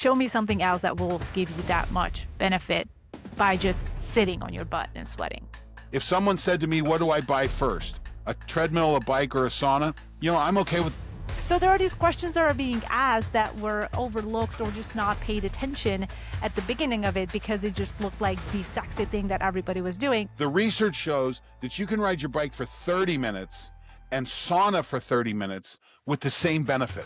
Show me something else that will give you that much benefit by just sitting on your butt and sweating. If someone said to me, what do I buy first? A treadmill, a bike, or a sauna? I'm okay with. So there are these questions that are being asked that were overlooked or just not paid attention at the beginning of it because it just looked like the sexy thing that everybody was doing. The research shows that you can ride your bike for 30 minutes and sauna for 30 minutes with the same benefit.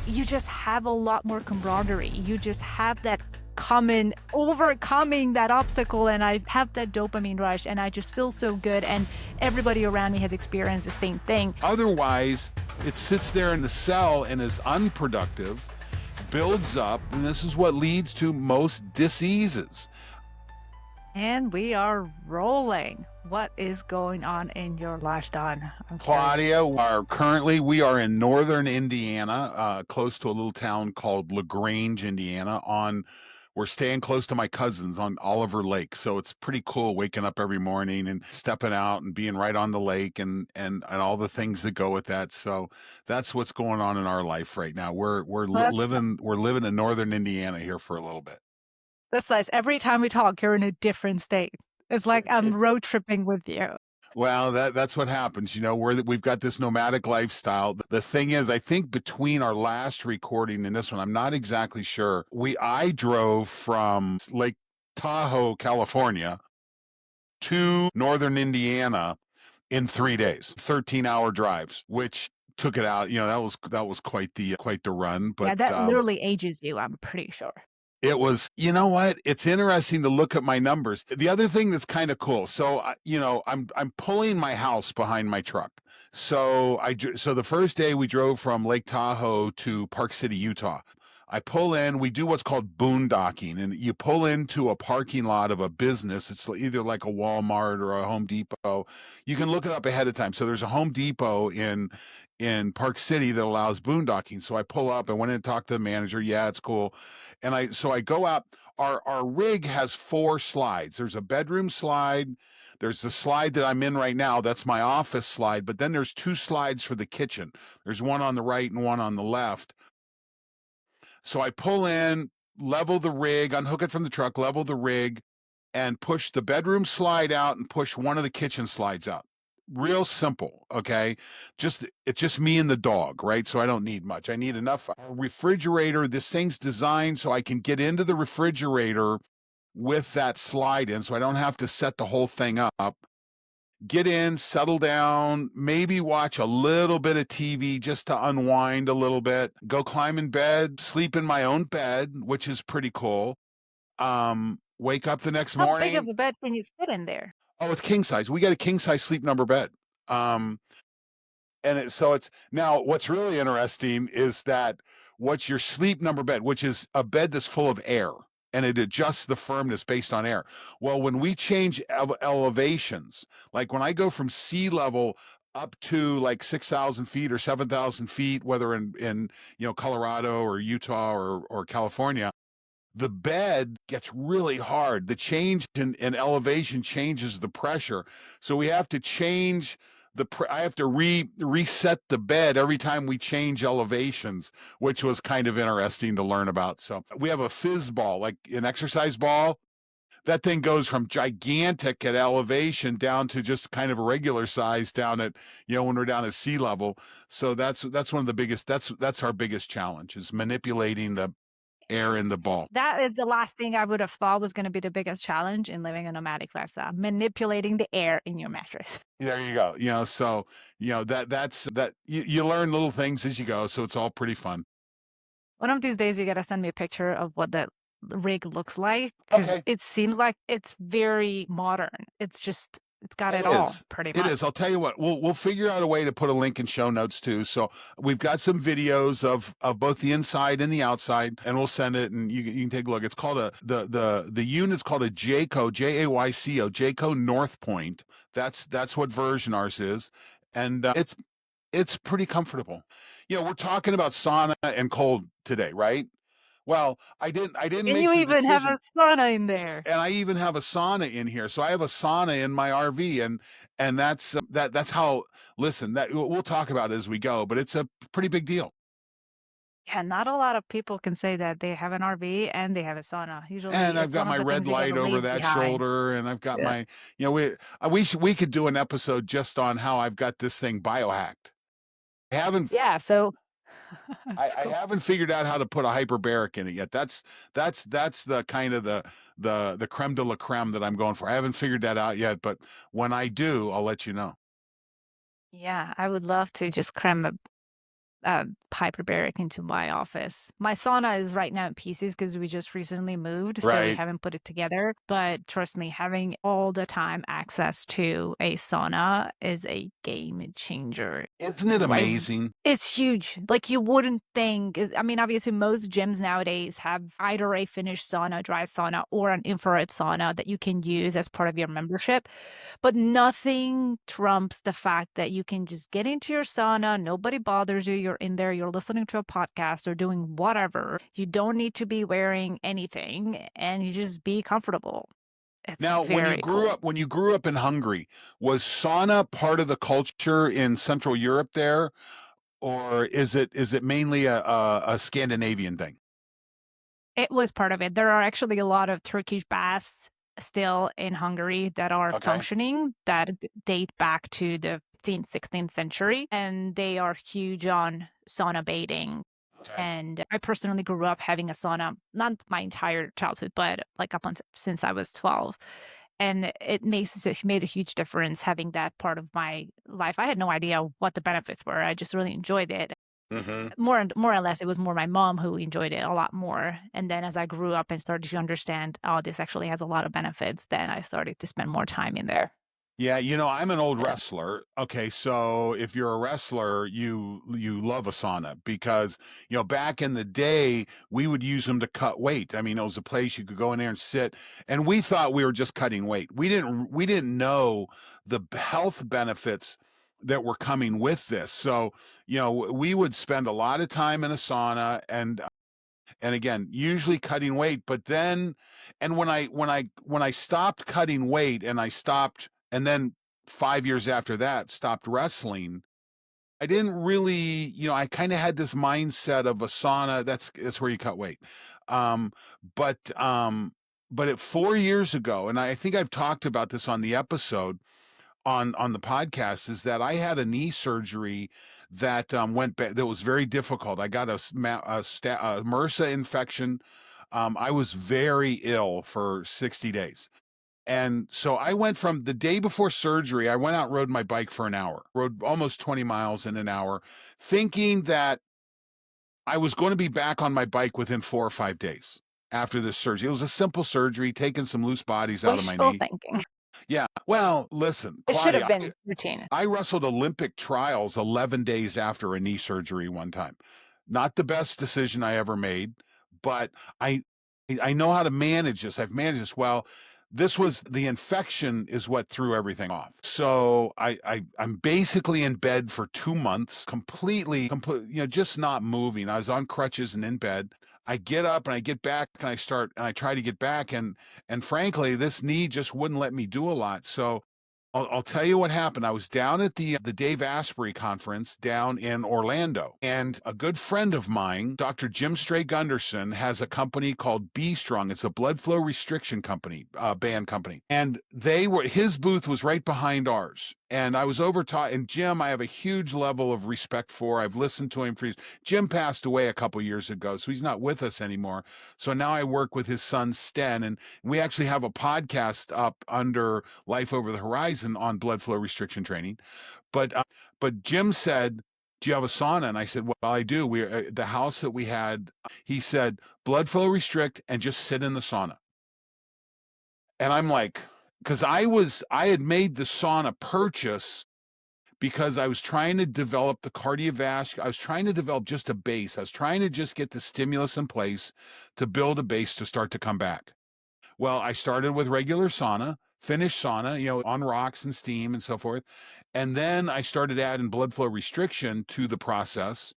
You just have a lot more camaraderie. You just have that common overcoming that obstacle, and I have that dopamine rush, and I just feel so good, and everybody around me has experienced the same thing. Otherwise, it sits there in the cell and is unproductive, builds up, and this is what leads to most diseases. And we are rolling. What is going on in your life, Don? Claudia, we are in northern Indiana, close to a little town called LaGrange, Indiana. We're staying close to my cousins on Oliver Lake, so it's pretty cool waking up every morning and stepping out and being right on the lake and all the things that go with that. So that's what's going on in our life right now. We're living in northern Indiana here for a little bit. That's nice. Every time we talk, you're in a different state. It's like I'm road tripping with you. Well, that's what happens. We've got this nomadic lifestyle. The thing is, I think between our last recording and this one, I'm not exactly sure. I drove from Lake Tahoe, California to northern Indiana in 3 days, 13-hour drives, which took it out. That was quite the run. But yeah, that literally ages you, I'm pretty sure. It was, what? It's interesting to look at my numbers. The other thing that's kind of cool. So, I'm pulling my house behind my truck. So the first day we drove from Lake Tahoe to Park City, Utah. I pull in, we do what's called boondocking, and you pull into a parking lot of a business. It's either like a Walmart or a Home Depot. You can look it up ahead of time. So there's a Home Depot in Park City that allows boondocking. So I pull up and went in and talked to the manager. Yeah, it's cool. And I go out. Our rig has 4 slides. There's a bedroom slide. There's the slide that I'm in right now. That's my office slide. But then there's 2 slides for the kitchen. There's one on the right and one on the left. So I pull in, level the rig, unhook it from the truck, level the rig, and push the bedroom slide out and push one of the kitchen slides out. Real simple, okay? It's just me and the dog, right? So I don't need much. I need enough refrigerator. This thing's designed so I can get into the refrigerator with that slide in, so I don't have to set the whole thing up. Get in, settle down, maybe watch a little bit of TV just to unwind a little bit, go climb in bed, sleep in my own bed, which is pretty cool. Wake up the next morning. How big of a bed can you fit in there? Oh, it's king size. We got a king size sleep number bed. It's now what's really interesting is that what's your sleep number bed, which is a bed that's full of air, and it adjusts the firmness based on air. Well, when we change elevations, like when I go from sea level up to like 6,000 feet or 7,000 feet, whether in Colorado or Utah or California, the bed gets really hard. The change in elevation changes the pressure. So we have to change I have to reset the bed every time we change elevations, which was kind of interesting to learn about. So we have a fizz ball, like an exercise ball. That thing goes from gigantic at elevation down to just kind of a regular size down at, when we're down at sea level. So that's one of the biggest, that's our biggest challenge, is manipulating the air in the ball. That is the last thing I would have thought was going to be the biggest challenge in living a nomadic lifestyle, manipulating the air in your mattress. There you go. That's you learn little things as you go. So it's all pretty fun. One of these days, you got to send me a picture of what that rig looks like, because it seems like it's very modern. It's got it all pretty much. It is. I'll tell you what, we'll figure out a way to put a link in show notes too. So we've got some videos of both the inside and the outside, and we'll send it, and you can take a look. It's called the unit's called a Jayco, Jayco, Jayco North Point. That's what version ours is. And it's pretty comfortable. We're talking about sauna and cold today, right? Well, I didn't And make you the even have decision. a sauna in there. And I even have a sauna in here. So I have a sauna in my RV, and that's how. Listen, that we'll talk about it as we go, but it's a pretty big deal. Yeah, not a lot of people can say that they have an RV and they have a sauna. Usually, And I've it's got one of my the red things you get light to over leave that behind. shoulder, and I've got Yeah. my, we could do an episode just on how I've got this thing biohacked. I haven't Yeah, so that's I cool. haven't figured out how to put a hyperbaric in it yet. That's the kind of the creme de la creme that I'm going for. I haven't figured that out yet, but when I do, I'll let you know. Yeah, I would love to just cram hyperbaric into my office. My sauna is right now in pieces because we just recently moved, so we Right. haven't put it together. But trust me, having all the time access to a sauna is a game changer. Isn't it Like, amazing? it's huge. Like, you wouldn't think I mean, obviously, most gyms nowadays have either a finished sauna, dry sauna, or an infrared sauna that you can use as part of your membership. But nothing trumps the fact that you can just get into your sauna, nobody bothers you, you're in there, you're listening to a podcast or doing whatever. You don't need to be wearing anything, and you just be comfortable. It's Now, very cool. when you grew up in Hungary, was sauna part of the culture in Central Europe there, or is it mainly a Scandinavian thing? It was part of it. There are actually a lot of Turkish baths still in Hungary that are Okay. functioning that date back to the 15th, 16th century, and they are huge on sauna bathing. Okay. And I personally grew up having a sauna, not my entire childhood, but like up until since I was 12. And it made a huge difference having that part of my life. I had no idea what the benefits were. I just really enjoyed it. Hmm. More or less, it was more my mom who enjoyed it a lot more, and then as I grew up and started to understand, "Oh, this actually has a lot of benefits," then I started to spend more time in there. Yeah, I'm an old Yeah. wrestler. Okay, so if you're a wrestler, you love a sauna because, back in the day, we would use them to cut weight. I mean, it was a place you could go in there and sit, and we thought we were just cutting weight. We didn't know the health benefits that were coming with this. So, we would spend a lot of time in a sauna and again, usually cutting weight, but then and when I stopped cutting weight and I stopped and then 5 years after that stopped wrestling, I didn't really, I kind of had this mindset of a sauna, that's where you cut weight. Um, but but at 4 years ago, and I think I've talked about this on the episode, on the podcast, is that I had a knee surgery that went back, that was very difficult. I got a MRSA infection. I was very ill for 60 days. And so I went from the day before surgery, I went out and rode my bike for an hour, rode almost 20 miles in an hour, thinking that I was going to be back on my bike within 4 or 5 days after this surgery. It was a simple surgery, taking some loose bodies out of my Wishful knee. thinking. Yeah. Well, listen, It should have Claudia, been routine. I wrestled Olympic trials 11 days after a knee surgery one time. Not the best decision I ever made, but I I know how to manage this. I've managed this well. This was the infection is what threw everything off. So I'm basically in bed for 2 months, complete, just not moving. I was on crutches and in bed. I get up and I get back and I try to get back and frankly, this knee just wouldn't let me do a lot. So I'll tell you what happened. I was down at the Dave Asprey conference down in Orlando, and a good friend of mine, Dr. Jim Stray Gunderson, has a company called B Strong. It's a blood flow restriction company, band company, and his booth was right behind ours. And I was over taught, and Jim, I have a huge level of respect for. I've listened to him for years. Jim passed away a couple years ago, so he's not with us anymore. So now I work with his son Sten, and we actually have a podcast up under Life Over the Horizon on blood flow restriction training. But Jim said, "Do you have a sauna?" And I said, "Well, I do. We the house that we had." He said, "Blood flow restrict and just sit in the sauna." And I'm like, because I had made the sauna purchase because I was trying to develop the cardiovascular. I was trying to develop just a base. I was trying to just get the stimulus in place to build a base to start to come back. Well, I started with regular sauna, finished sauna, on rocks and steam and so forth. And then I started adding blood flow restriction to the process.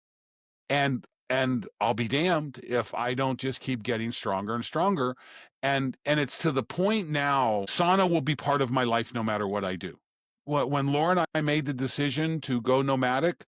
And I'll be damned if I don't just keep getting stronger and stronger. And it's to the point now, sauna will be part of my life no matter what I do. When Laura and I made the decision to go nomadic,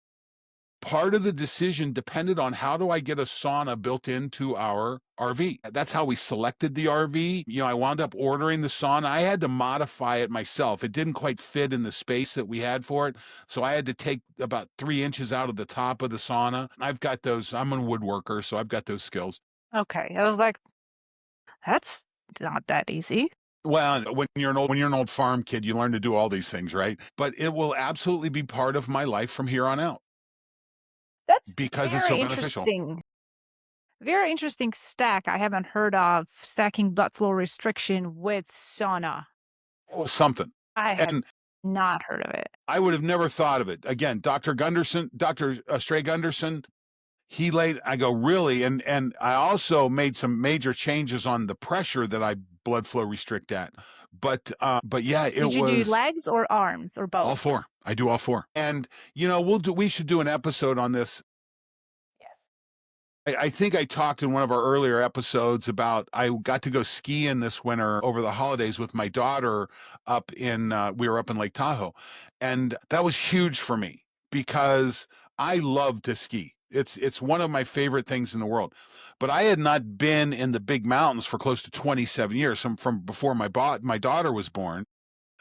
part of the decision depended on how do I get a sauna built into our RV. That's how we selected the RV. I wound up ordering the sauna. I had to modify it myself. It didn't quite fit in the space that we had for it. So I had to take about 3 inches out of the top of the sauna. I've got those. I'm a woodworker, so I've got those skills. Okay. I was like, that's not that easy. Well, when you're an old farm kid, you learn to do all these things, right? But it will absolutely be part of my life from here on out That's because it's so very beneficial. interesting. Very interesting stack. I haven't heard of stacking blood flow restriction with sauna. Oh, something. I had And not heard of it. I would have never thought of it. Again, Dr. Stray Gunderson, I go, really? And I also made some major changes on the pressure that I blood flow restrict at. But yeah, it Did you do was legs or arms or all both? four. I do all four. And we should do an episode on this. I think I talked in one of our earlier episodes about I got to go skiing this winter over the holidays with my daughter we were up in Lake Tahoe. And that was huge for me because I love to ski. It's one of my favorite things in the world. But I had not been in the big mountains for close to 27 years from before my daughter was born.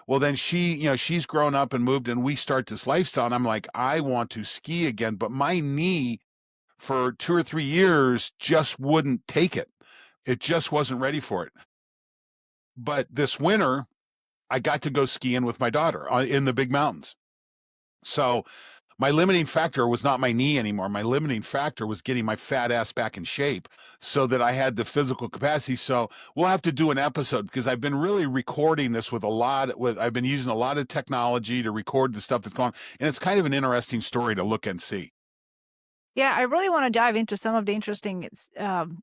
Well, then she's grown up and moved and we start this lifestyle. And I'm like, I want to ski again, but my knee for 2 or 3 years just wouldn't take it. It just wasn't ready for it. But this winter, I got to go skiing with my daughter in the big mountains. So my limiting factor was not my knee anymore. My limiting factor was getting my fat ass back in shape so that I had the physical capacity. So we'll have to do an episode because I've been really recording this I've been using a lot of technology to record the stuff that's going on. And it's kind of an interesting story to look and see. Yeah, I really want to dive into some of the interesting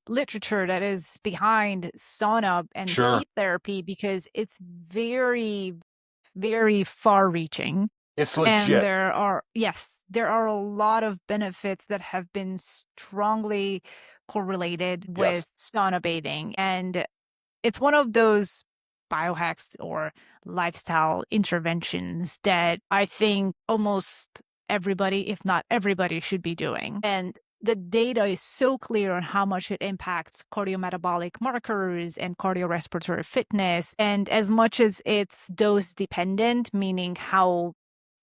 literature that is behind sauna and Sure. heat therapy because it's very, very far-reaching. It's And legit. there are a lot of benefits that have been strongly correlated with Yes. sauna bathing. And it's one of those biohacks or lifestyle interventions that I think almost everybody, if not everybody, should be doing. And the data is so clear on how much it impacts cardiometabolic markers and cardiorespiratory fitness. And as much as it's dose dependent, meaning how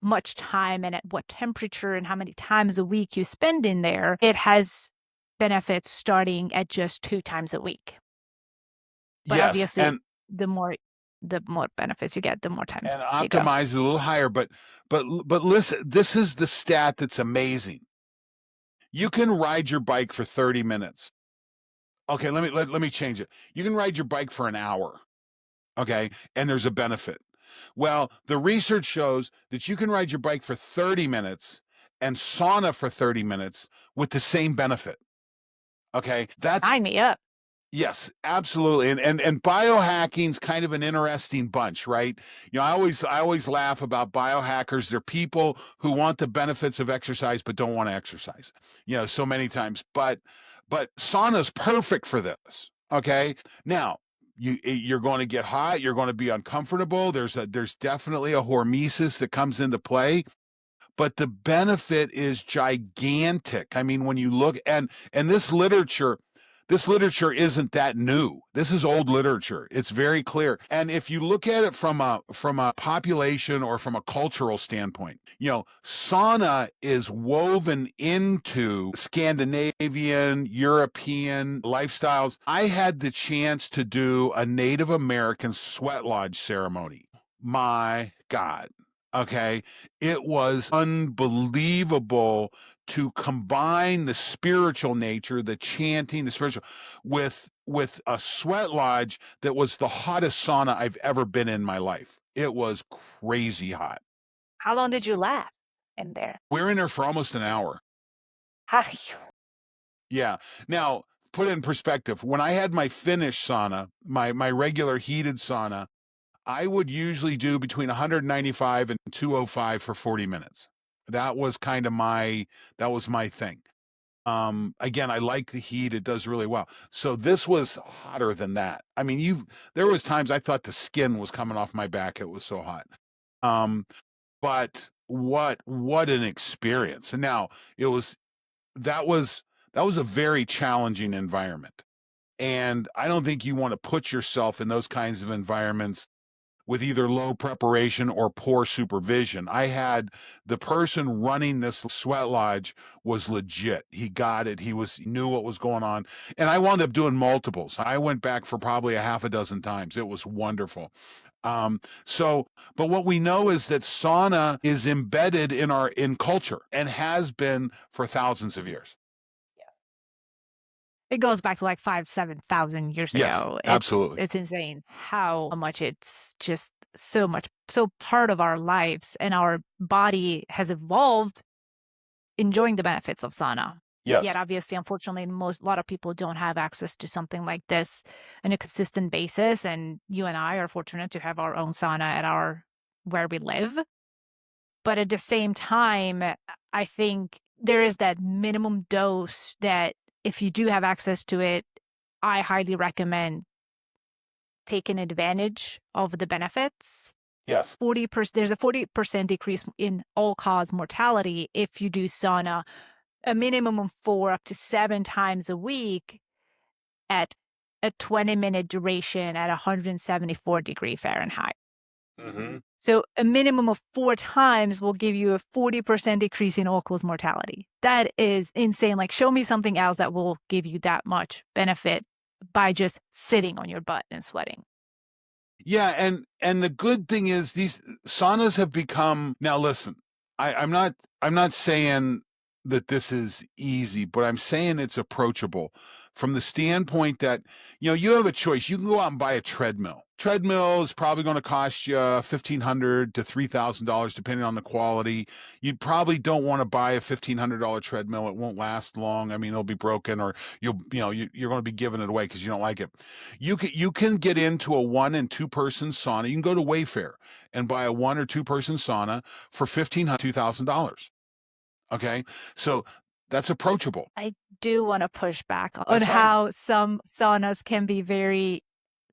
much time and at what temperature and how many times a week you spend in there, it has benefits starting at just 2 times a week. But Yes. obviously, And the more benefits you get, the more and times you go. optimize it a little higher. But listen, this is the stat that's amazing. You can ride your bike for 30 minutes. Okay, let me change it. You can ride your bike for an hour. Okay, and there's a benefit. Well, the research shows that you can ride your bike for 30 minutes and sauna for 30 minutes with the same benefit. Okay, Sign me up. yes, absolutely. And biohacking's kind of an interesting bunch, right? I always laugh about biohackers. They're people who want the benefits of exercise but don't want to exercise. So many times. But sauna's perfect for this. Okay? Now, you're going to get hot, you're going to be uncomfortable. There's definitely a hormesis that comes into play, but the benefit is gigantic. I mean, when you look and this literature isn't that new. This is old literature. It's very clear. And if you look at it from a population or from a cultural standpoint, sauna is woven into Scandinavian, European lifestyles. I had the chance to do a Native American sweat lodge ceremony. My God. Okay. It was unbelievable to combine the spiritual nature, the chanting, the spiritual with a sweat lodge that was the hottest sauna I've ever been in my life. It was crazy hot. How long did you last in there? We're in there for almost an hour. Yeah. Now, put it in perspective. When I had my Finnish sauna, my regular heated sauna, I would usually do between 195 and 205 for 40 minutes. That was kind of that was my thing. Again, I like the heat. It does really well. So this was hotter than that. I mean, there was times I thought the skin was coming off my back. It was so hot. Um, but what an experience. And now it was that was that was a very challenging environment. And I don't think you want to put yourself in those kinds of environments with either low preparation or poor supervision. I had the person running this sweat lodge was legit. He got it. He knew what was going on. And I wound up doing multiples. I went back for probably a half a dozen times. It was wonderful. But what we know is that sauna is embedded in culture and has been for thousands of years. It goes back to like 5, 7,000 years Yes, ago. absolutely. It's insane how much it's just so part of our lives, and our body has evolved enjoying the benefits of sauna. Yet Yes. obviously, unfortunately, a lot of people don't have access to something like this on a consistent basis. And you and I are fortunate to have our own sauna at our where we live. But at the same time, I think there is that minimum dose that if you do have access to it, I highly recommend taking advantage of the benefits. Yes. 40%, there's a 40% decrease in all-cause mortality if you do sauna a minimum of 4 up to 7 times a week at a 20-minute duration at 174 Fahrenheit. Hmm. So a minimum of 4 times will give you a 40% decrease in all-cause mortality. That is insane. Like, show me something else that will give you that much benefit by just sitting on your butt and sweating. Yeah, and the good thing is these saunas have become now listen, I'm not saying that this is easy, but I'm saying it's approachable from the standpoint that you have a choice. You can go out and buy a treadmill. Treadmill is probably going to cost you $1,500 to $3,000 depending on the quality. You probably don't want to buy a $1,500 treadmill. It won't last long. I mean, it'll be broken, or you're going to be giving it away because you don't like it. You can get into a 1 and 2 person sauna. You can go to Wayfair and buy a 1 or 2 person sauna for $1,500 to $2,000. Okay, so that's approachable. I do want to push back on That's fine. how some saunas can be very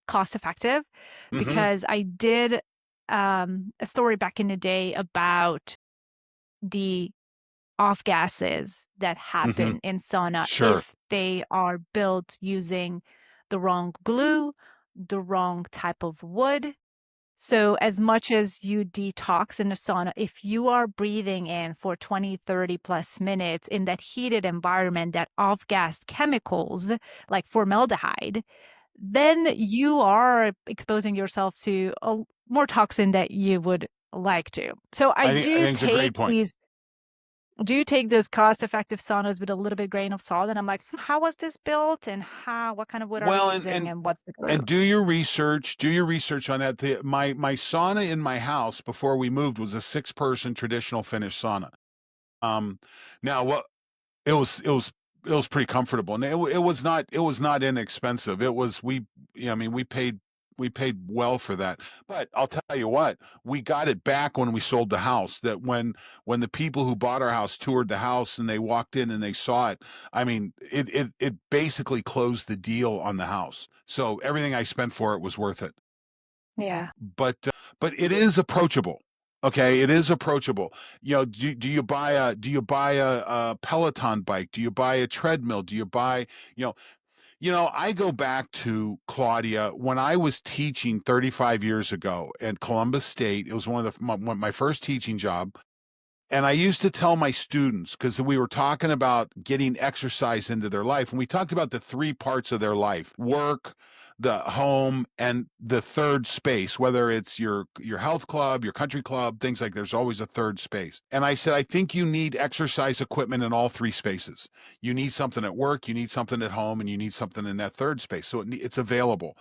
cost effective, Hmm. because I did a story back in the day about the off gases that Hmm. happen in sauna Sure. if they are built using the wrong glue, the wrong type of wood. So as much as you detox in the sauna, if you are breathing in for 20, 30 plus minutes in that heated environment, that off-gassed chemicals like formaldehyde, then you are exposing yourself to a more toxin that you would like to. So I think it's a great point. do take those cost-effective saunas with a little bit grain of salt, and I'm like, how was this built, and what kind of wood are we Well, and using, and and what's the glue? and do your research. Do your research on that. My sauna in my house before we moved was a 6 person traditional Finnish sauna. Um, Now what it was pretty comfortable, and it was not inexpensive. It was we I mean we paid well for that. But I'll tell you what, we got it back when we sold the house. That when the people who bought our house toured the house and they walked in and they saw it, I mean it basically closed the deal on the house. So everything I spent for it was worth it. Yeah. But it is approachable. Okay, it is approachable. Do you buy a Peloton bike? Do you buy a treadmill? Do you buy, you know, I go back to Claudia when I was teaching 35 years ago at Columbus State. It was my first teaching job. And I used to tell my students, because we were talking about getting exercise into their life, and we talked about the 3 parts of their life: work, the home, and the third space, whether it's your health club, your country club, things like. There's always a third space. And I said, I think you need exercise equipment in all 3 spaces. You need something at work, you need something at home, and you need something in that third space. So it's available.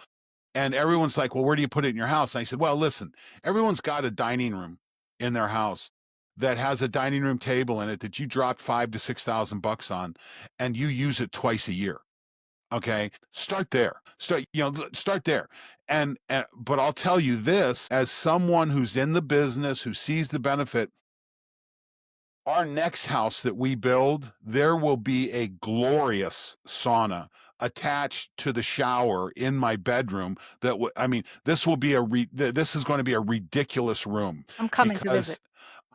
And everyone's like, well, where do you put it in your house? And I said, well, listen, everyone's got a dining room in their house that has a dining room table in it that you dropped 5 to 6 thousand bucks on, and you use it twice a year. Okay, start there. Start there. And but I'll tell you this, as someone who's in the business, who sees the benefit. Our next house that we build, there will be a glorious sauna attached to the shower in my bedroom. I mean, this will be this is going to be a ridiculous room I'm coming to because visit.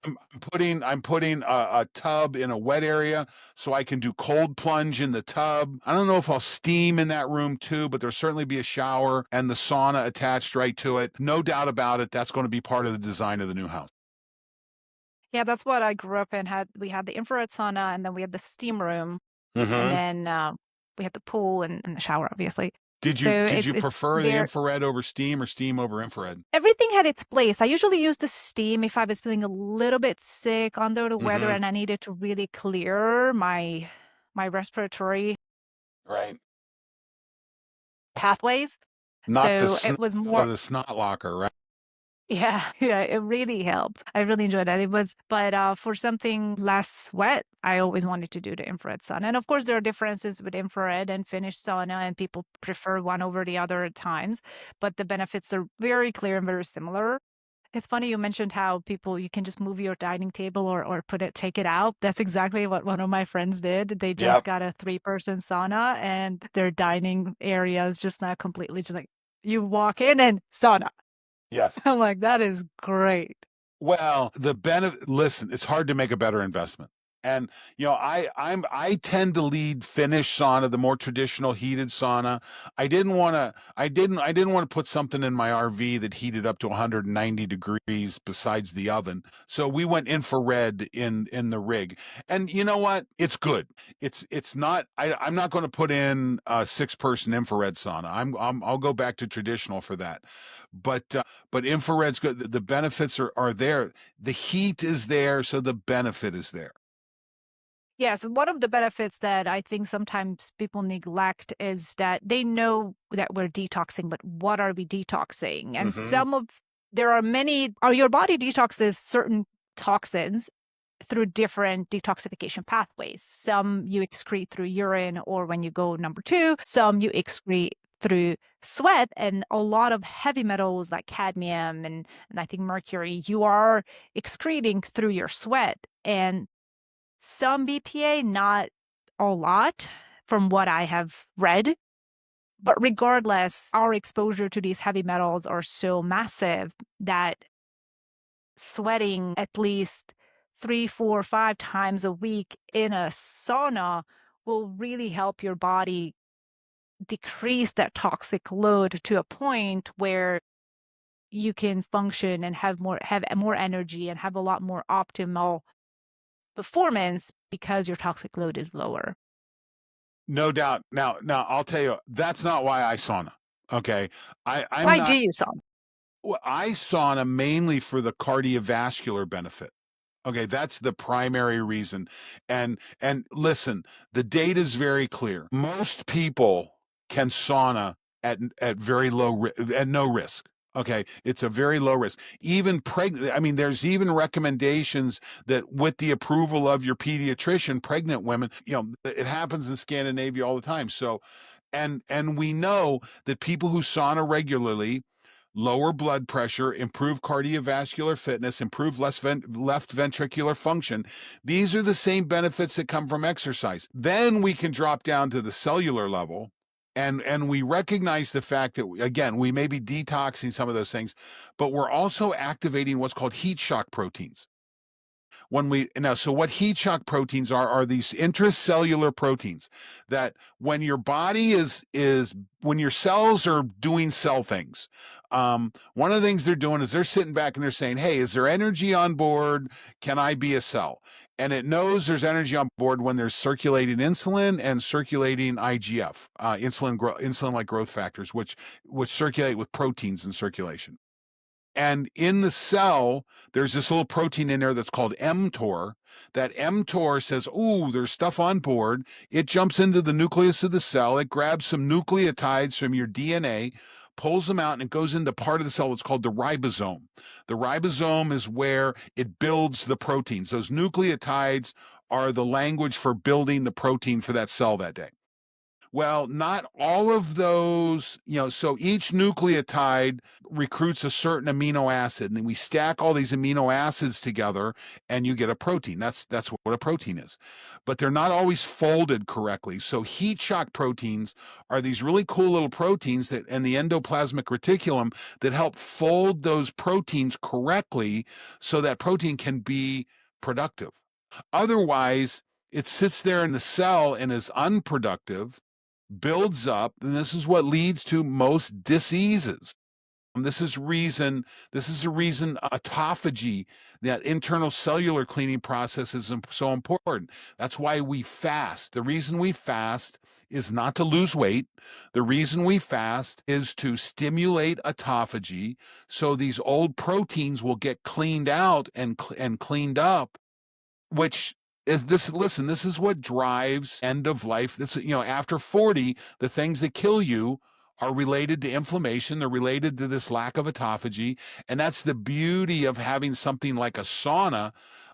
I'm putting a tub in a wet area so I can do cold plunge in the tub. I don't know if I'll steam in that room too, but there'll certainly be a shower and the sauna attached right to it. No doubt about it. That's going to be part of the design of the new house. Yeah, that's what I grew up in. We had the infrared sauna, and then we had the steam room, and Hmm. then we had the pool and the shower, obviously. Did So you did you it's prefer the there. infrared over steam or steam over infrared? Everything had its place. I usually use the steam if I was feeling a little bit sick under the weather Hmm. and I needed to really clear my respiratory Right. pathways. Not the So it snot was or more. the snot locker, right? Yeah, yeah, it really helped. I really enjoyed that. It was, but for something less wet, I always wanted to do the infrared sauna. And of course, there are differences with infrared and Finnish sauna, and people prefer one over the other at times, but the benefits are very clear and very similar. It's funny you mentioned how people you can just move your dining table or take it out. That's exactly what one of my friends did. They just Yep. got a 3-person sauna and their dining area is just now completely just like you walk in and sauna. Yes. I'm like, that is great. Well, the benefit, listen, it's hard to make a better investment. And I tend to lead Finnish sauna, the more traditional heated sauna. I didn't want to put something in my RV that heated up to 190 degrees besides the oven. So we went infrared in the rig. And you know what? It's good. It's not I'm not going to put in a 6-person infrared sauna. I'll go back to traditional for that. But infrared's good. The benefits are there. The heat is there, so the benefit is there. Yes, one of the benefits that I think sometimes people neglect is that they know that we're detoxing, but what are we detoxing? And Hmm. there are many, or your body detoxes certain toxins through different detoxification pathways. Some you excrete through urine or when you go number two, some you excrete through sweat, and a lot of heavy metals like cadmium and I think mercury, you are excreting through your sweat. And some BPA, not a lot from what I have read. But regardless, our exposure to these heavy metals are so massive that sweating at least 3, 4, 5 times a week in a sauna will really help your body decrease that toxic load to a point where you can function and have more energy and have a lot more optimal performance because your toxic load is lower. No doubt. Now I'll tell you, that's not why I sauna. Okay, I'm Why do not. you sauna? Well, I sauna mainly for the cardiovascular benefit. Okay, that's the primary reason. And listen, the data is very clear. Most people can sauna at very at no risk. Okay, it's a very low risk. Even pregnant, I mean, there's even recommendations that with the approval of your pediatrician, pregnant women, it happens in Scandinavia all the time. So, and we know that people who sauna regularly lower blood pressure, improve cardiovascular fitness, improve left ventricular function. These are the same benefits that come from exercise. Then we can drop down to the cellular level. And we recognize the fact that again we may be detoxing some of those things, but we're also activating what's called heat shock proteins when we now so what heat shock proteins are these intracellular proteins that when your body is when your cells are doing cell things, one of the things they're doing is they're sitting back and they're saying, hey, is there energy on board? Can I be a cell? And it knows there's energy on board when there's circulating insulin and circulating IGF, insulin like growth factors, which circulate with proteins in circulation. And in the cell, there's this little protein in there that's called mTOR. That mTOR says, "Ooh, there's stuff on board." It jumps into the nucleus of the cell. It grabs some nucleotides from your DNA, pulls them out, and it goes into part of the cell that's called the ribosome. The ribosome is where it builds the proteins. Those nucleotides are the language for building the protein for that cell that day. Well, not all of those, so each nucleotide recruits a certain amino acid, and then we stack all these amino acids together and you get a protein. That's what a protein is. But they're not always folded correctly. So heat shock proteins are these really cool little proteins that in the endoplasmic reticulum that help fold those proteins correctly so that protein can be productive. Otherwise, it sits there in the cell and is unproductive, builds up, and this is what leads to most diseases. This is reason. This is the reason autophagy, that internal cellular cleaning process, is so important. That's why we fast. The reason we fast is not to lose weight. The reason we fast is to stimulate autophagy, so these old proteins will get cleaned out and cleaned up, which is this. Listen, this is what drives end of life. This, after 40, the things that kill you are related to inflammation. They're related to this lack of autophagy. And that's the beauty of having something like a sauna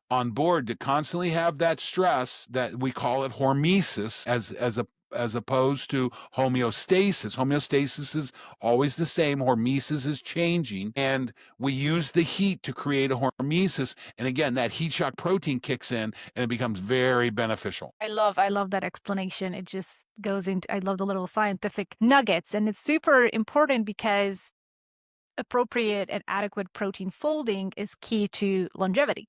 on board, to constantly have that stress, that we call it hormesis, as opposed to homeostasis. Homeostasis is always the same. Hormesis is changing, and we use the heat to create a hormesis. And again, that heat shock protein kicks in, and it becomes very beneficial. I love that explanation. It just goes into I love the little scientific nuggets, and it's super important because appropriate and adequate protein folding is key to longevity.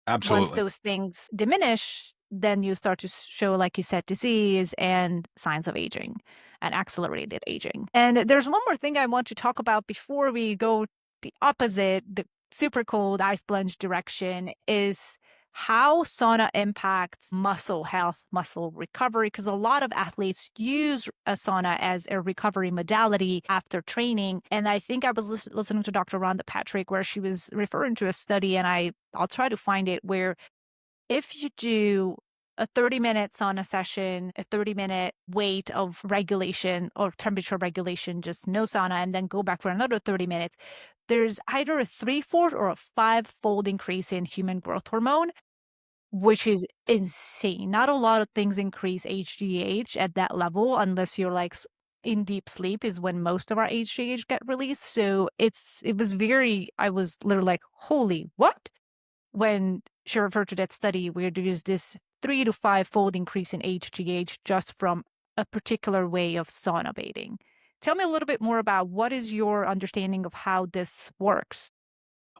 Once Absolutely. those things diminish, then you start to show, like you said, disease and signs of aging and accelerated aging. And there's one more thing I want to talk about before we go the opposite, the super cold ice plunge direction, is how sauna impacts muscle health, muscle recovery, because a lot of athletes use a sauna as a recovery modality after training. And I think I was listening to Dr. Rhonda Patrick, where she was referring to a study, and I'll try to find it, where if you do a 30-minute sauna session, a 30-minute weight of regulation or temperature regulation, just no sauna, and then go back for another 30 minutes, there's either a 3-fold or a 5-fold increase in human growth hormone, which is insane. Not a lot of things increase HGH at that level unless you're like in deep sleep is when most of our HGH get released. So I was literally like, holy, what? When she referred to that study where there's this 3 to 5-fold increase in HGH just from a particular way of sauna bathing. Tell me a little bit more about what is your understanding of how this works?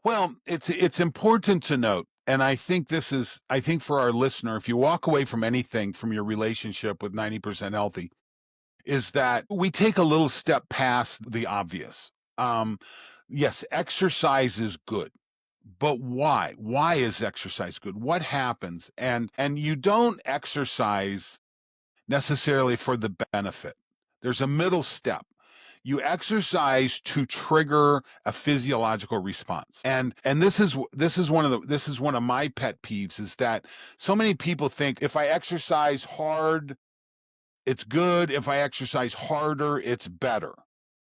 Well, it's important to note, and I think for our listener, if you walk away from anything from your relationship with 90% healthy, is that we take a little step past the obvious. Um, yes, exercise is good, but why? Why is exercise good? What happens? And you don't exercise necessarily for the benefit. There's a middle step. You exercise to trigger a physiological response. And this is one of my pet peeves, is that so many people think if I exercise hard, it's good. If I exercise harder, it's better.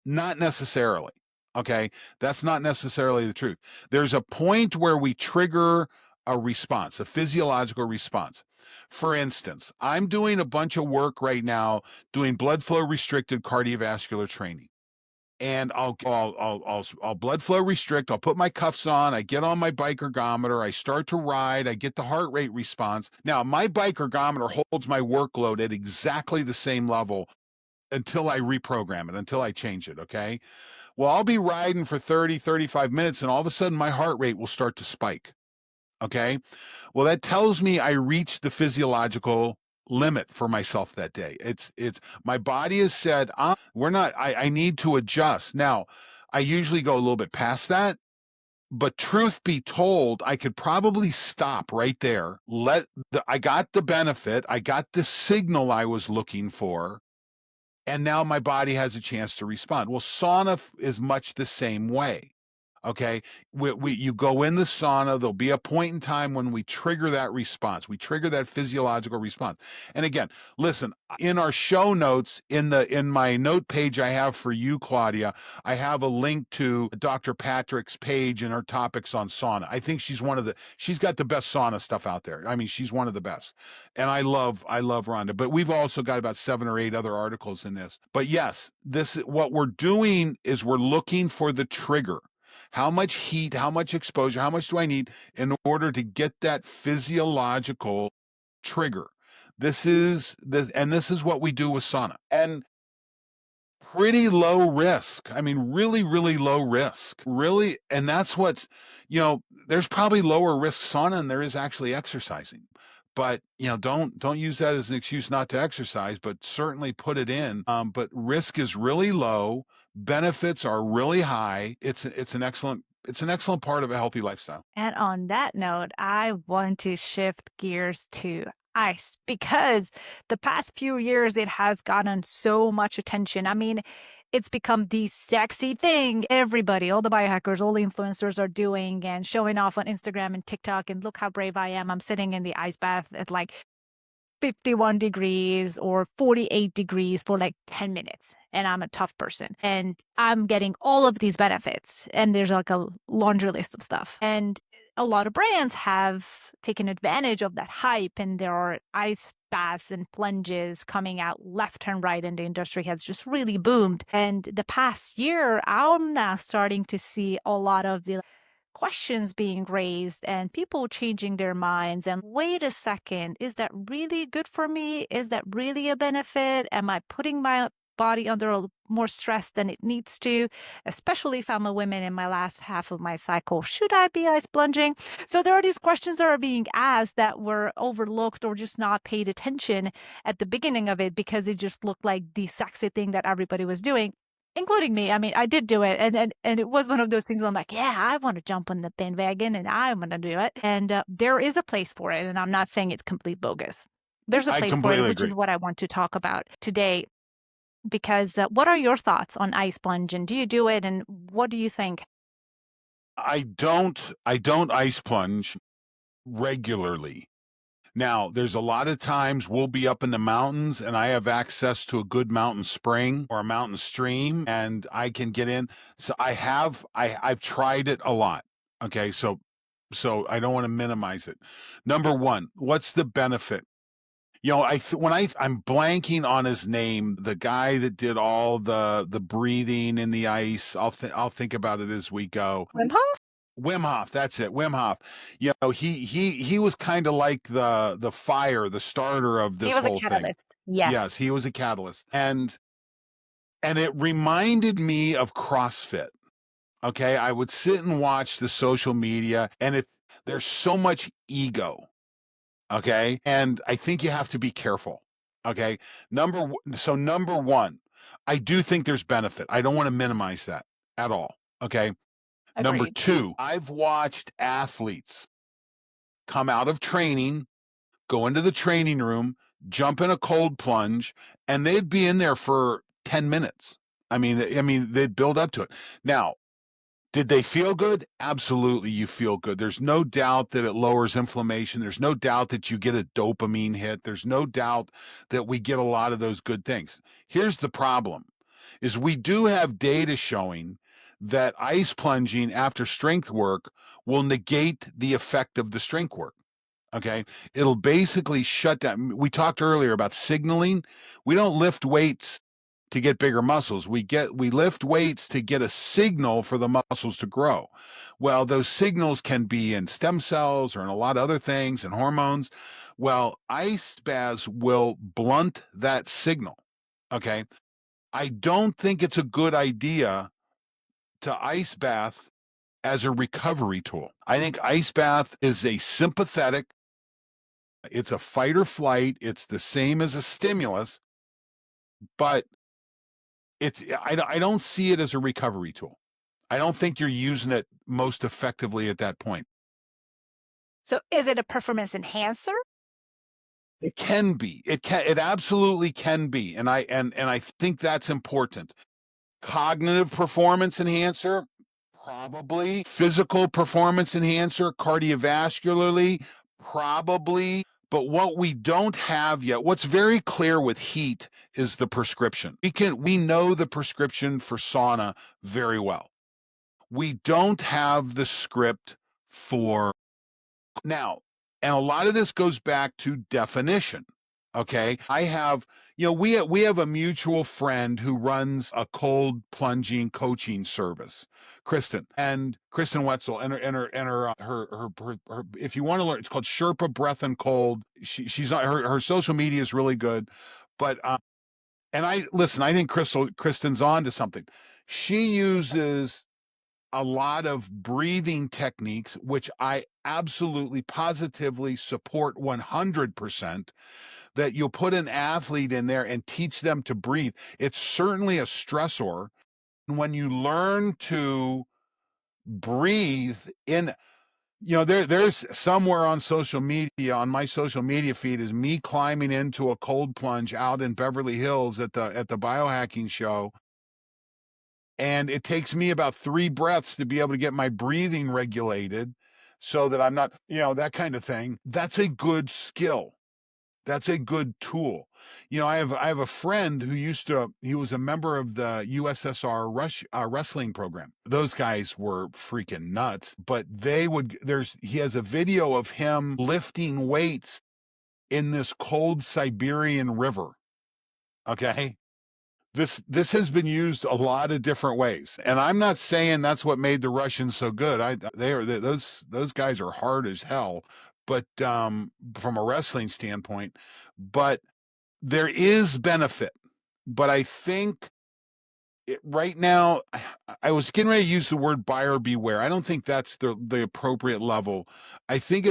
Not necessarily. Okay. That's not necessarily the truth. There's a point where we trigger a response, a physiological response. For instance, I'm doing a bunch of work right now doing blood flow restricted cardiovascular training. And I'll blood flow restrict. I'll put my cuffs on. I get on my bike ergometer. I start to ride. I get the heart rate response. Now, my bike ergometer holds my workload at exactly the same level until I reprogram it, until I change it. Okay. Well, I'll be riding for 30, 35 minutes, and all of a sudden my heart rate will start to spike. Okay. Well, that tells me I reached the physiological limit for myself that day. It's my body has said, I need to adjust. Now, I usually go a little bit past that, but truth be told, I could probably stop right there. I got the benefit, I got the signal I was looking for, and now my body has a chance to respond. Well, sauna is much the same way. Okay. You go in the sauna, there'll be a point in time when we trigger that response. We trigger that physiological response. And again, listen, in our show notes, in my note page I have for you, Claudia, I have a link to Dr. Patrick's page and her topics on sauna. I think she's got the best sauna stuff out there. I mean, she's one of the best. And I love Rhonda. But we've also got about 7 or 8 other articles in this. But yes, what we're doing is we're looking for the trigger. How much heat, how much exposure, how much do I need in order to get that physiological trigger? This is what we do with sauna. And pretty low risk. I mean, really, really low risk. Really, and that's there's probably lower risk sauna than there is actually exercising. But don't use that as an excuse not to exercise, but certainly put it in. But risk is really low, benefits are really high. It's an excellent part of a healthy lifestyle. And on that note, I want to shift gears to ice because the past few years it has gotten so much attention. I mean, it's become the sexy thing everybody, all the biohackers, all the influencers are doing and showing off on Instagram and TikTok. And look how brave I am. I'm sitting in the ice bath at like 51 degrees or 48 degrees for like 10 minutes. And I'm a tough person. And I'm getting all of these benefits. And there's like a laundry list of stuff. And a lot of brands have taken advantage of that hype. And there are ice baths and plunges coming out left and right. And the industry has just really boomed. And the past year, I'm now starting to see a lot of the questions being raised and people changing their minds and wait a second, is that really good for me? Is that really a benefit? Am I putting my body under more stress than it needs to, especially if I'm a woman in my last half of my cycle? Should I be ice plunging? So there are these questions that are being asked that were overlooked or just not paid attention at the beginning of it because it just looked like the sexy thing that everybody was doing, including me. I mean, I did do it, and it was one of those things where I'm like, yeah, I want to jump on the bandwagon, and I'm going to do it. And there is a place for it, and I'm not saying it's complete bogus. There's a I place for it, completely which is agree. what I want to talk about today. Because what are your thoughts on ice plunge, and do you do it, and what do you think? I don't ice plunge regularly. Now, there's a lot of times we'll be up in the mountains and I have access to a good mountain spring or a mountain stream and I can get in. So I've tried it a lot. Okay, so I don't want to minimize it. Number one, what's the benefit? I'm blanking on his name, the guy that did all the breathing in the ice. I'll think about it as we go. Wim Hof? Wim Hof, that's it. Wim Hof. He was kind of like the fire, the starter of He this was a whole thing. catalyst. Yes. Yes, he was a catalyst. And it reminded me of CrossFit. Okay, I would sit and watch the social media and there's so much ego. Okay? And I think you have to be careful. Okay? Number 1, I do think there's benefit. I don't want to minimize that at all. Okay? Number Agreed. 2, I've watched athletes come out of training, go into the training room, jump in a cold plunge, and they'd be in there for 10 minutes. I mean, they'd build up to it. Now, did they feel good? Absolutely, you feel good. There's no doubt that it lowers inflammation. There's no doubt that you get a dopamine hit. There's no doubt that we get a lot of those good things. Here's the problem is we do have data showing that ice plunging after strength work will negate the effect of the strength work. Okay. It'll basically shut down. We talked earlier about signaling. We don't lift weights to get bigger muscles. We lift weights to get a signal for the muscles to grow. Well, those signals can be in stem cells or in a lot of other things and hormones. Well, ice baths will blunt that signal. Okay. I don't think it's a good idea to ice bath as a recovery tool. I think ice bath is a sympathetic, it's a fight or flight, it's the same as a stimulus, but I don't see it as a recovery tool. I don't think you're using it most effectively at that point. So is it a performance enhancer? It can be. It absolutely can be. And I think that's important. Cognitive performance enhancer, Probably. Physical performance enhancer, cardiovascularly, probably. But what we don't have yet, what's very clear with heat is the prescription. We know the prescription for sauna very well. We don't have the script for now, and a lot of this goes back to definition. Okay. I have, we have a mutual friend who runs a cold plunging coaching service, Kristen Wetzel, if you want to learn, it's called Sherpa Breath and Cold. She's not, her social media is really good, but, and I think Kristen's on to something. She uses a lot of breathing techniques, which I absolutely positively support 100%, that you'll put an athlete in there and teach them to breathe. It's certainly a stressor. When you learn to breathe in, there's somewhere on social media, on my social media feed, is me climbing into a cold plunge out in Beverly Hills at the biohacking show, and it takes me about 3 breaths to be able to get my breathing regulated so that I'm not, that kind of thing. That's a good skill. That's a good tool. I have a friend who he was a member of the USSR wrestling program. Those guys were freaking nuts, but he has a video of him lifting weights in this cold Siberian river. Okay. This has been used a lot of different ways, and I'm not saying that's what made the Russians so good. Those guys are hard as hell, but from a wrestling standpoint, but there is benefit. But I think right now, I was getting ready to use the word buyer beware. I don't think that's the appropriate level. I think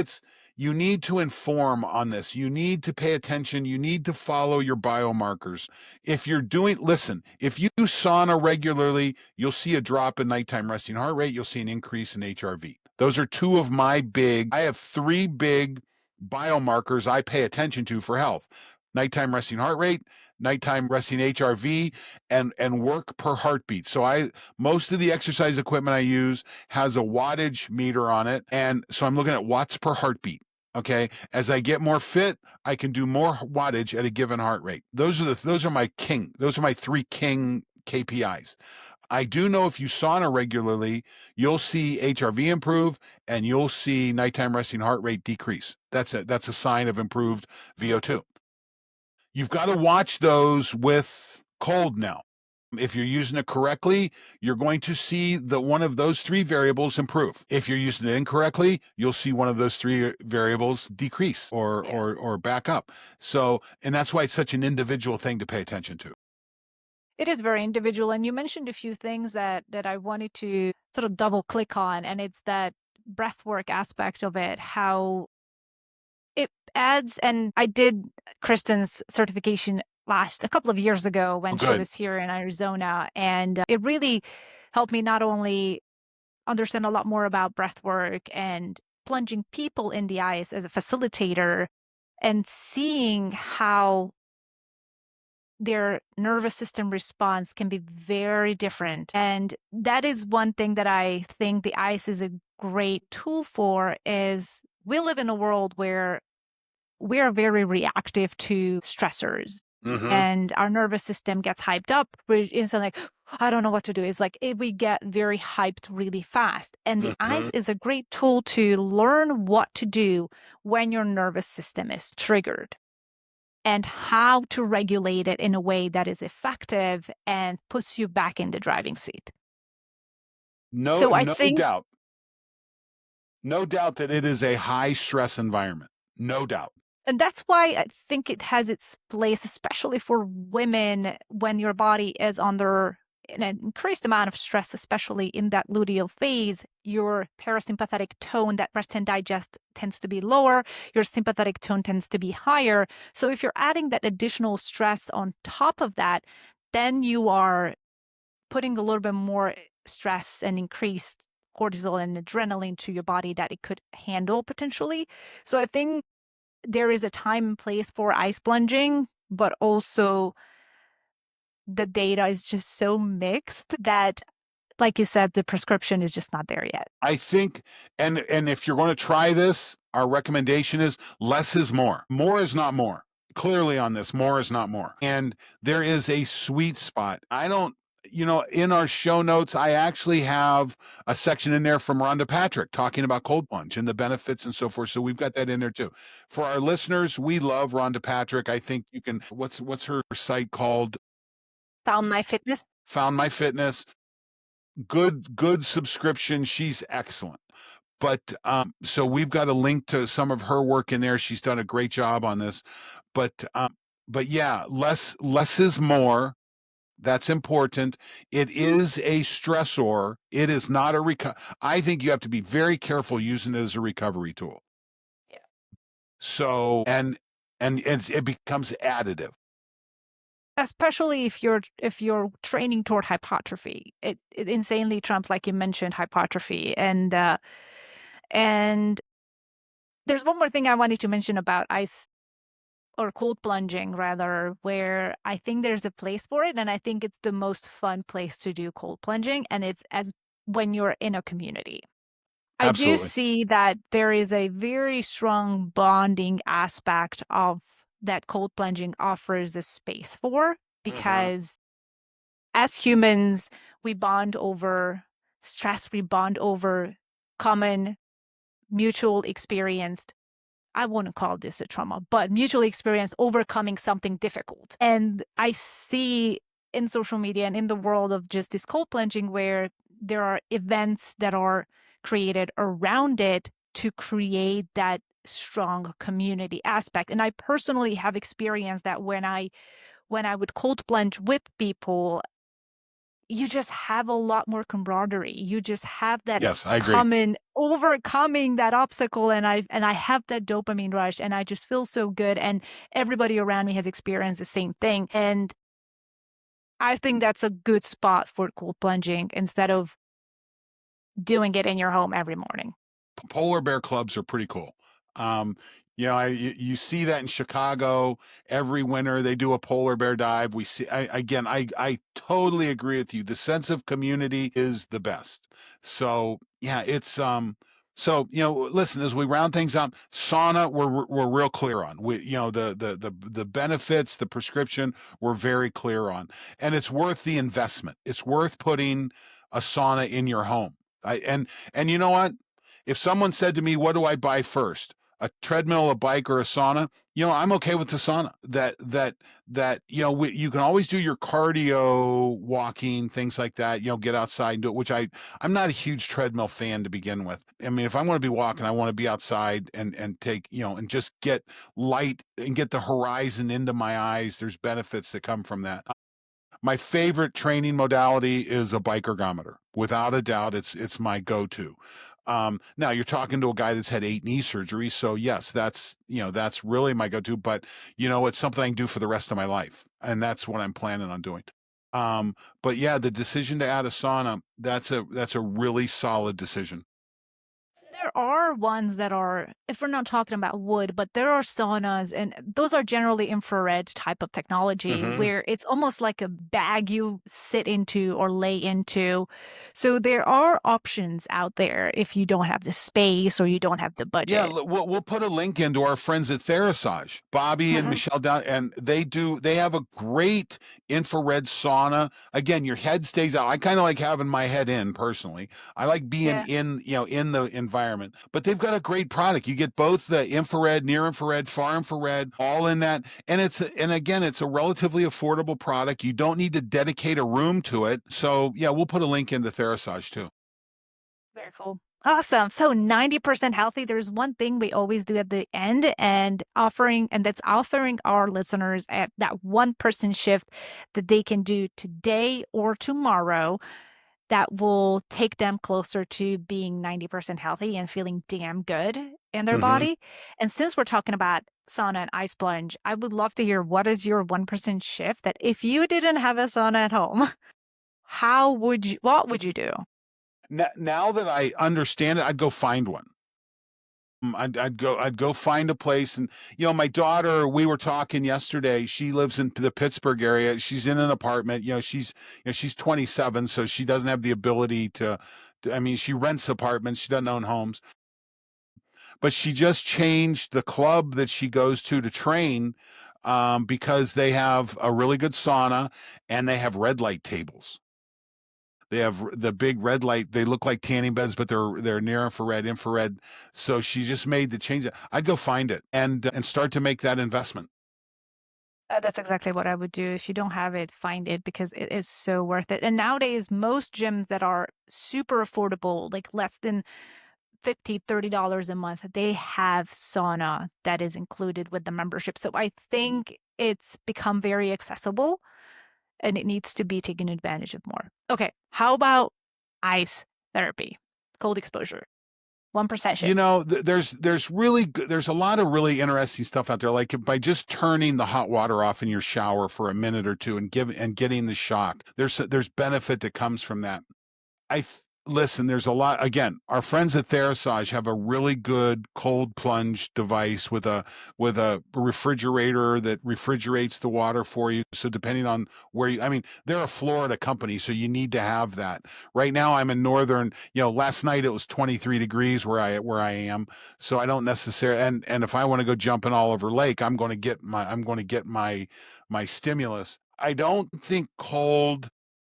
you need to inform on this. You need to pay attention. You need to follow your biomarkers. Listen, if you sauna regularly, you'll see a drop in nighttime resting heart rate. You'll see an increase in HRV. Those are I have 3 big biomarkers I pay attention to for health: nighttime resting heart rate, nighttime resting HRV, and work per heartbeat. So most of the exercise equipment I use has a wattage meter on it, and so I'm looking at watts per heartbeat. Okay, as I get more fit, I can do more wattage at a given heart rate. Those are my 3 king KPIs. I do know if you sauna regularly, you'll see HRV improve and you'll see nighttime resting heart rate decrease. That's a sign of improved VO2. You've got to watch those with cold now. If you're using it correctly, you're going to see one of those 3 variables improve. If you're using it incorrectly, you'll see one of those 3 variables decrease or back up. So, and that's why it's such an individual thing to pay attention to. It is very individual, and you mentioned a few things that I wanted to sort of double click on, and it's that breathwork aspect of it, how it adds. And I did Kristen's certification a couple of years ago when she Good. was here in Arizona, and it really helped me not only understand a lot more about breathwork and plunging people in the ice as a facilitator and seeing how their nervous system response can be very different. And that is one thing that I think the ice is a great tool for. Is we live in a world where we are very reactive to stressors. Mm-hmm. And our nervous system gets hyped up. We're instantly like, I don't know what to do. It's like we get very hyped really fast. And the Mm-hmm. ice is a great tool to learn what to do when your nervous system is triggered and how to regulate it in a way that is effective and puts you back in the driving seat. No, So I no think, doubt. No doubt that it is a high stress environment. No doubt. and that's why I think it has its place, especially for women, when your body is under an increased amount of stress, especially in that luteal phase. Your parasympathetic tone, that rest and digest, tends to be lower. Your sympathetic tone tends to be higher. So if you're adding that additional stress on top of that, then you are putting a little bit more stress and increased cortisol and adrenaline to your body that it could handle potentially. So I think there is a time and place for ice plunging, but also the data is just so mixed that like you said, the prescription is just not there yet. I think, and if you're going to try this, our recommendation is less is more. More is not more. Clearly on this, more is not more. And there is a sweet spot. I don't, in our show notes, I actually have a section in there from Rhonda Patrick talking about cold plunge and the benefits and so forth. So we've got that in there too. For our listeners, we love Rhonda Patrick. I think you can, what's her site called? Found My Fitness. Found My Fitness. Good subscription. She's excellent. But so we've got a link to some of her work in there. She's done a great job on this. But yeah, less is more. That's important. It is a stressor. It is not a I think you have to be very careful using it as a recovery tool. Yeah. So it becomes additive. Especially if you're training toward hypertrophy. It insanely trumps, like you mentioned, hypertrophy. And there's one more thing I wanted to mention about ice or cold plunging rather, where I think there's a place for it, and I think it's the most fun place to do cold plunging, and it's as when you're in a community. I do Absolutely. see that there is a very strong bonding aspect of that cold plunging offers a space for, Hmm. because as humans, we bond over stress, we bond over common mutual experienced, I wouldn't call this a trauma, but mutually experienced overcoming something difficult. And I see in social media and in the world of just this cold plunging where there are events that are created around it to create that strong community aspect. And I personally have experienced that when I would cold plunge with people, you just have a lot more camaraderie. You just have that Yes, I agree. common overcoming that obstacle, and I have that dopamine rush, and I just feel so good, and everybody around me has experienced the same thing. And I think that's a good spot for cold plunging instead of doing it in your home every morning. Polar bear clubs are pretty cool. Um, you see that in Chicago every winter. They do a polar bear dive. We see I totally agree with you. The sense of community is the best. So yeah, it's listen, as we round things out, sauna we're real clear on. We the benefits, the prescription we're very clear on, and it's worth the investment. It's worth putting a sauna in your home. And you know what? If someone said to me, "What do I buy first? A treadmill, a bike, or a sauna?" I'm okay with the sauna. You can always do your cardio, walking, things like that. Get outside and do it. Which I'm not a huge treadmill fan to begin with. I mean, if I want to be walking, I want to be outside and take and just get light and get the horizon into my eyes. There's benefits that come from that. My favorite training modality is a bike ergometer. Without a doubt, it's my go-to. Now you're talking to a guy that's had 8 knee surgeries, so yes, that's really my go-to. But it's something I can do for the rest of my life, and that's what I'm planning on doing. But yeah, the decision to add a sauna, that's a really solid decision. There are ones that are, if we're not talking about wood, but there are saunas, and those are generally infrared type of technology Hmm. where it's almost like a bag you sit into or lay into. So there are options out there if you don't have the space or you don't have the Yeah, budget. we'll put a link into our friends at Therasage, Bobby and Hmm. Michelle down, and they have a great infrared sauna. Again, your head stays out. I kind of like having my head in personally. I like being Yeah. in the environment. But they've got a great product. You get both the infrared, near infrared, far infrared, all in that. And again, it's a relatively affordable product. You don't need to dedicate a room to it. So yeah, we'll put a link into Therasage too. Very cool. Awesome. So 90% healthy. There's one thing we always do at the end, and that's offering our listeners at that 1% shift that they can do today or tomorrow that will take them closer to being 90% healthy and feeling damn good in their Hmm. body. And since we're talking about sauna and ice plunge, I would love to hear what is your 1% shift that if you didn't have a sauna at home, what would you do? Now that I understand it, I'd go find one. I'd go find a place. And my daughter, we were talking yesterday, she lives in the Pittsburgh area. She's in an apartment. She's 27, so she doesn't have the ability I mean, she rents apartments, she doesn't own homes. But she just changed the club that she goes to train, because they have a really good sauna and they have red light tables. They have the big red light. They look like tanning beds, but they're near infrared. So she just made the change. I'd go find it and start to make that investment. That's exactly what I would do. If you don't have it, find it because it is so worth it. And nowadays, most gyms that are super affordable, like less than 50, $30 a month, they have sauna that is included with the membership. So I think it's become very accessible and it needs to be taken advantage of more. Okay, how about ice therapy, cold exposure, 1% shift? There's a lot of really interesting stuff out there. Like by just turning the hot water off in your shower for a minute or two and getting the shock, there's benefit that comes from that. Listen, there's a lot. Again, our friends at Therasage have a really good cold plunge device with a refrigerator that refrigerates the water for you. So depending on I mean, they're a Florida company, so you need to have that. Right now, I'm in northern. Last night it was 23 degrees where I am, so I don't necessarily. And if I want to go jump in Oliver Lake, I'm going to get my stimulus. I don't think cold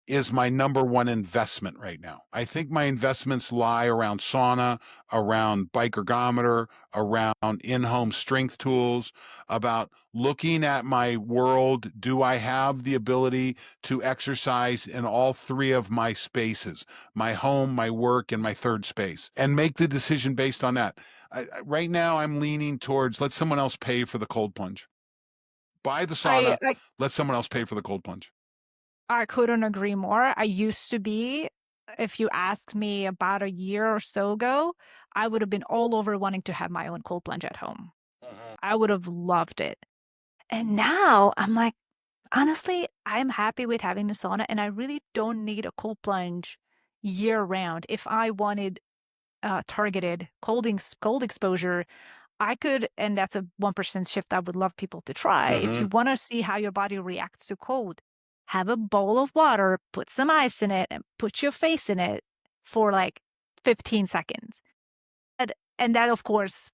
is my number one investment right now. I think my investments lie around sauna, around bike ergometer, around in-home strength tools, about looking at my world. Do I have the ability to exercise in all three of my spaces, my home, my work, and my third space, and make the decision based on that? Right now, I'm leaning towards let someone else pay for the cold plunge. Buy the I, sauna, I let someone else pay for the cold plunge. I couldn't agree more. I used to be, if you asked me about a year or so ago, I would have been all over wanting to have my own cold plunge at home. Mhm. I would have loved it. And now I'm like, honestly, I'm happy with having the sauna and I really don't need a cold plunge year round. If I wanted targeted cold exposure, I could, and that's a 1% shift I would love people to try. If Mhm. you want to see how your body reacts to cold, have a bowl of water, put some ice in it, and put your face in it for like 15 seconds. And that, of course,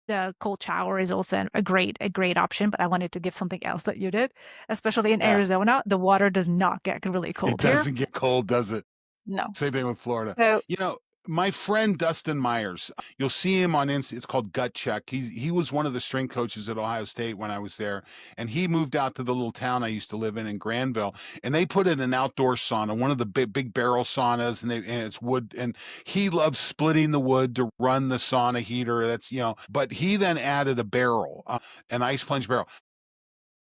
the cold shower is also a great option, but I wanted to give something else that you did, especially in Yeah. Arizona. The water does not get really It cold here. doesn't get cold, does it? No. Same thing with Florida. So You know, my friend Dustin Myers, you'll see him on it's called Gut Check. He was one of the strength coaches at Ohio State when I was there, and he moved out to the little town I used to live in Granville, and they put in an outdoor sauna, one of the big barrel saunas, and it's wood, and he loves splitting the wood to run the sauna heater. But he then added a barrel, an ice plunge barrel.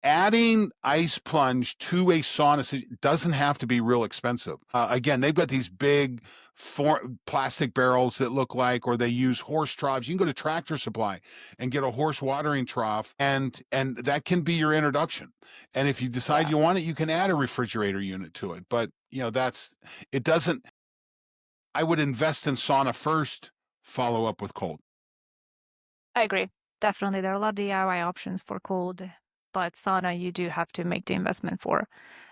Adding ice plunge to a sauna doesn't have to be real expensive. Again, they've got these big plastic barrels that look like, or they use horse troughs. You can go to Tractor Supply and get a horse watering trough, and that can be your introduction. And if you decide yeah, you want it, you can add a refrigerator unit to it. But it doesn't. I would invest in sauna first, follow up with cold. I agree. Definitely, there are a lot of DIY options for cold, but sauna you do have to make the investment for,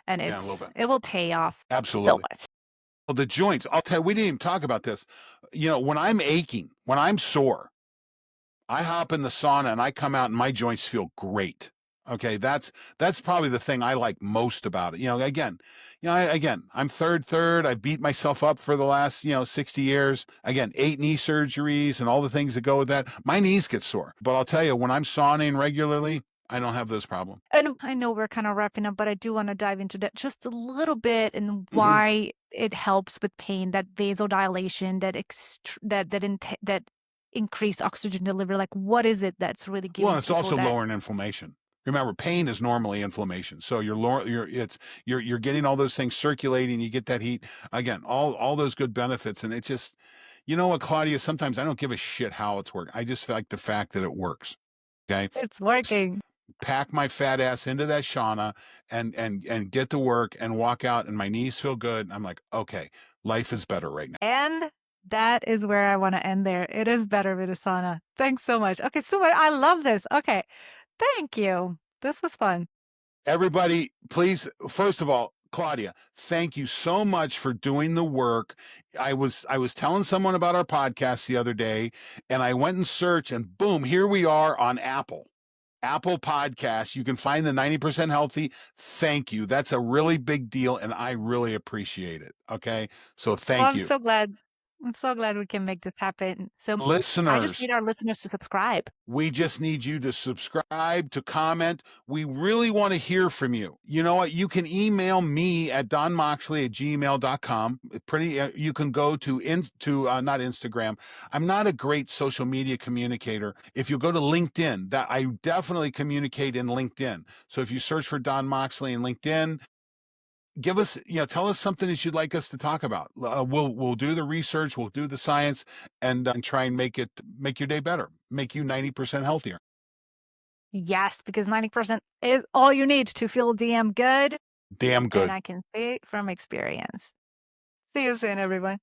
and Yeah, a little bit. it will pay off so Absolutely. much. Well, the joints, I'll tell you, we didn't even talk about this. When I'm aching, when I'm sore, I hop in the sauna and I come out and my joints feel great. Okay, that's probably the thing I like most about it. I'm third. I beat myself up for the last 60 years. Again, 8 knee surgeries and all the things that go with that. My knees get sore, but I'll tell you, when I'm sauning regularly, I don't have those problems. And I know we're kind of wrapping up, but I do want to dive into that just a little bit and Mhm. why it helps with pain, that vasodilation, that increased oxygen delivery. Like, what is it that's really Well, giving it's people also that? lowering inflammation. Remember, pain is normally inflammation. So you're getting all those things circulating. You get that heat again. All those good benefits, and it's just, you know what, Claudia. Sometimes I don't give a shit how it's working. I just like the fact that it works. Okay, It's working. pack my fat ass into that shauna and get to work and walk out, and my knees feel good. I'm like, okay, life is better right now. And That is where I wanna end there. It is better with a sauna. Thanks so much. Okay, so I love this. Okay, thank you. This was fun. Everybody, please, first of all, Claudia, thank you so much for doing the work. I was telling someone about our podcast the other day, and I went and searched, and boom, here we are on Apple Podcasts. You can find the 90% Healthy. Thank you. That's a really big deal, and I really appreciate it. Okay. So Well, thank you. I'm so glad we can make this happen. So I just Listeners, need our listeners to subscribe. we just need you to subscribe, to comment. We really want to hear from you. You know what? You can email me at donmoxley@gmail.com. Pretty, you can go not Instagram. I'm not a great social media communicator. If you go to LinkedIn, that I definitely communicate in LinkedIn. So if you search for Don Moxley in LinkedIn, give us, tell us something that you'd like us to talk about. We'll do the research, we'll do the science, and try and make your day better, make you 90% healthier. Yes, because 90% is all you need to feel damn good, Damn and good. I can say it from experience. See you soon, everyone.